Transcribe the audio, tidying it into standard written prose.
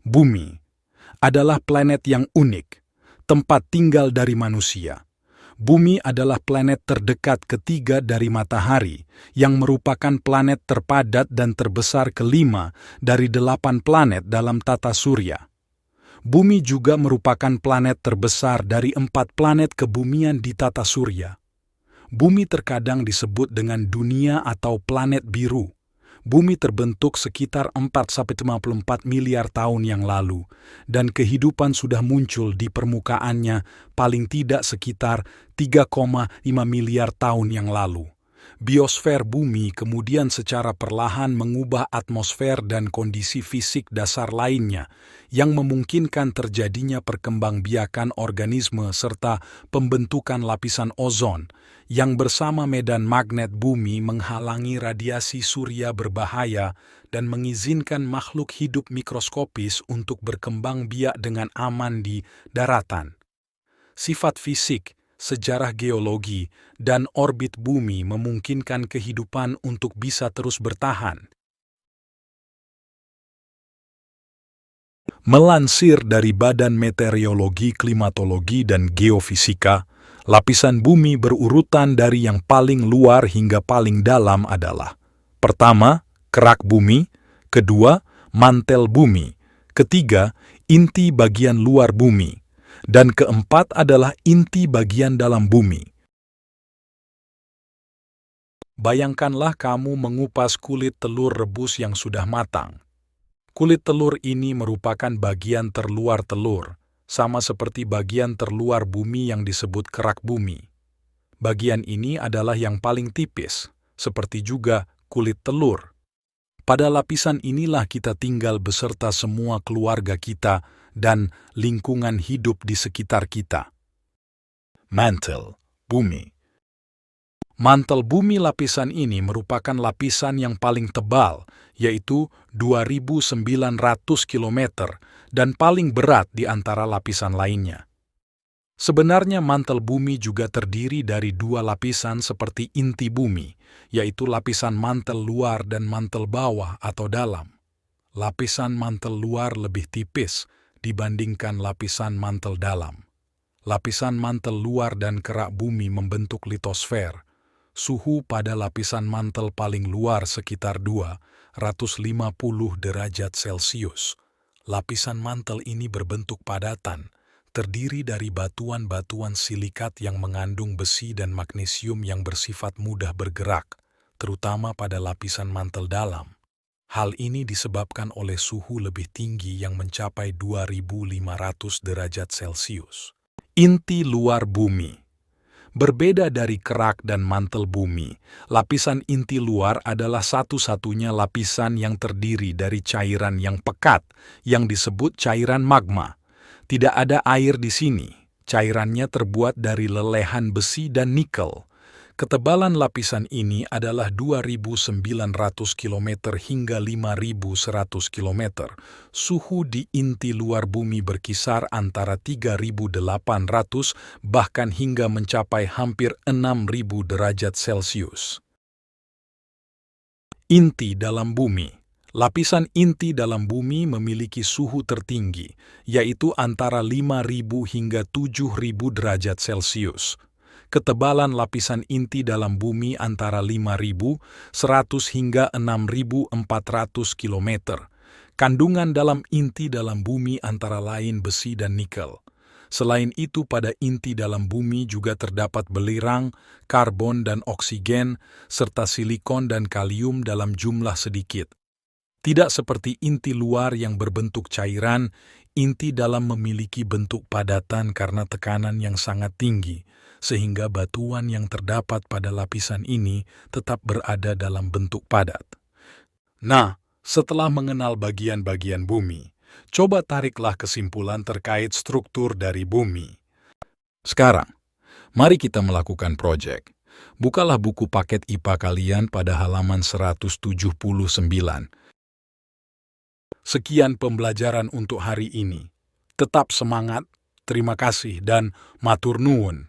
Bumi adalah planet yang unik, tempat tinggal dari manusia. Bumi adalah planet terdekat ketiga dari Matahari, yang merupakan planet terpadat dan terbesar kelima dari 8 planet dalam tata surya. Bumi juga merupakan planet terbesar dari 4 planet kebumian di tata surya. Bumi terkadang disebut dengan dunia atau planet biru. Bumi terbentuk sekitar 4-54 miliar tahun yang lalu, dan kehidupan sudah muncul di permukaannya paling tidak sekitar 3,5 miliar tahun yang lalu. Biosfer bumi kemudian secara perlahan mengubah atmosfer dan kondisi fisik dasar lainnya yang memungkinkan terjadinya perkembangbiakan organisme serta pembentukan lapisan ozon yang bersama medan magnet bumi menghalangi radiasi surya berbahaya dan mengizinkan makhluk hidup mikroskopis untuk berkembang biak dengan aman di daratan. Sifat fisik, sejarah geologi, dan orbit bumi memungkinkan kehidupan untuk bisa terus bertahan. Melansir dari Badan Meteorologi, Klimatologi, dan Geofisika, lapisan bumi berurutan dari yang paling luar hingga paling dalam adalah: pertama, kerak bumi; kedua, mantel bumi; ketiga, inti bagian luar bumi; dan keempat adalah inti bagian dalam bumi. Bayangkanlah kamu mengupas kulit telur rebus yang sudah matang. Kulit telur ini merupakan bagian terluar telur, sama seperti bagian terluar bumi yang disebut kerak bumi. Bagian ini adalah yang paling tipis, seperti juga kulit telur. Pada lapisan inilah kita tinggal beserta semua keluarga kita dan lingkungan hidup di sekitar kita. Mantel bumi. Mantel bumi lapisan ini merupakan lapisan yang paling tebal, yaitu 2.900 km, dan paling berat di antara lapisan lainnya. Sebenarnya mantel bumi juga terdiri dari 2 lapisan seperti inti bumi, yaitu lapisan mantel luar dan mantel bawah atau dalam. Lapisan mantel luar lebih tipis dibandingkan lapisan mantel dalam. Lapisan mantel luar dan kerak bumi membentuk litosfer. Suhu pada lapisan mantel paling luar sekitar 250 derajat Celcius. Lapisan mantel ini berbentuk padatan, terdiri dari batuan-batuan silikat yang mengandung besi dan magnesium yang bersifat mudah bergerak, terutama pada lapisan mantel dalam. Hal ini disebabkan oleh suhu lebih tinggi yang mencapai 2.500 derajat Celcius. Inti luar bumi. Berbeda dari kerak dan mantel bumi, lapisan inti luar adalah satu-satunya lapisan yang terdiri dari cairan yang pekat, yang disebut cairan magma. Tidak ada air di sini. Cairannya terbuat dari lelehan besi dan nikel. Ketebalan lapisan ini adalah 2.900 km hingga 5.100 km. Suhu di inti luar bumi berkisar antara 3.800 bahkan hingga mencapai hampir 6.000 derajat Celcius. Inti dalam bumi. Lapisan inti dalam bumi memiliki suhu tertinggi, yaitu antara 5.000 hingga 7.000 derajat Celcius. Ketebalan lapisan inti dalam bumi antara 5.100 hingga 6.400 km. Kandungan dalam inti dalam bumi antara lain besi dan nikel. Selain itu, pada inti dalam bumi juga terdapat belerang, karbon dan oksigen, serta silikon dan kalium dalam jumlah sedikit. Tidak seperti inti luar yang berbentuk cairan, inti dalam memiliki bentuk padatan karena tekanan yang sangat tinggi, sehingga batuan yang terdapat pada lapisan ini tetap berada dalam bentuk padat. Nah, setelah mengenal bagian-bagian bumi, coba tariklah kesimpulan terkait struktur dari bumi. Sekarang, mari kita melakukan proyek. Bukalah buku paket IPA kalian pada halaman 179. Sekian pembelajaran untuk hari ini. Tetap semangat, terima kasih, dan matur nuwun.